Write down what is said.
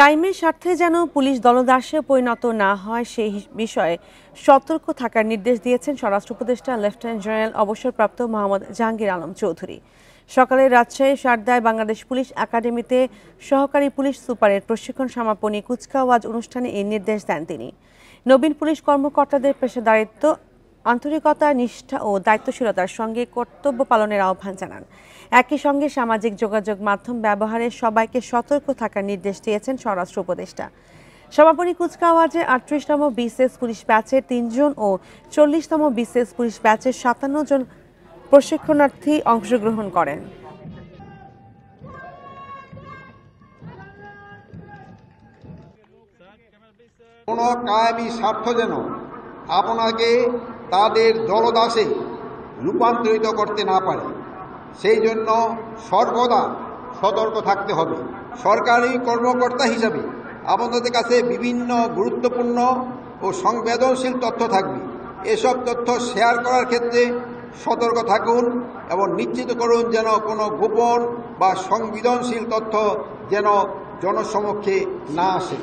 কায়েমের স্বার্থে যেন পুলিশ দলদাসে পরিণত না হয় সেই বিষয়ে সতর্ক থাকার নির্দেশ দিয়েছেন স্বরাষ্ট্র উপদেষ্টা লেফটেন্যান্ট জেনারেল অবসরপ্রাপ্ত মোহাম্মদ জাহাঙ্গীর আলম চৌধুরী। সকালে রাজশাহীর সারদায় বাংলাদেশ পুলিশ একাডেমিতে সহকারী পুলিশ সুপারের প্রশিক্ষণ সমাপনী কুচকাওয়াজ অনুষ্ঠানে এই নির্দেশ দেন তিনি। নবীন পুলিশ কর্মকর্তাদের পেশাদারিত্ব, আন্তরিকতা, নিষ্ঠা ও দায়িত্বশীলতার সঙ্গে কর্তব্য পালনের আহ্বান জানান। একই সঙ্গে সামাজিক যোগাযোগ মাধ্যম ব্যবহারে সবাইকে সতর্ক থাকার নির্দেশ দিয়েছেন স্বরাষ্ট্র উপদেষ্টা। সমাপনী কুচকাওয়াজে ৩৮তম বিসিএস পুলিশ ব্যাচের ৩ জন ও ৪০তম বিসিএস পুলিশ ব্যাচের ৫৭ জন প্রশিক্ষণার্থী অংশগ্রহণ করেন। কোনো কায়েমি স্বার্থ যেন আপনাকে তাদের দলদাসে রূপান্তরিত করতে না পারে, সেই জন্য সর্বদা সতর্ক থাকতে হবে। সরকারি কর্মকর্তা হিসাবে আপনাদের কাছে বিভিন্ন গুরুত্বপূর্ণ ও সংবেদনশীল তথ্য থাকবে। এসব তথ্য শেয়ার করার ক্ষেত্রে সতর্ক থাকুন এবং নিশ্চিত করুন যেন কোনো গোপন বা সংবেদনশীল তথ্য যেন জনসমক্ষে না আসে।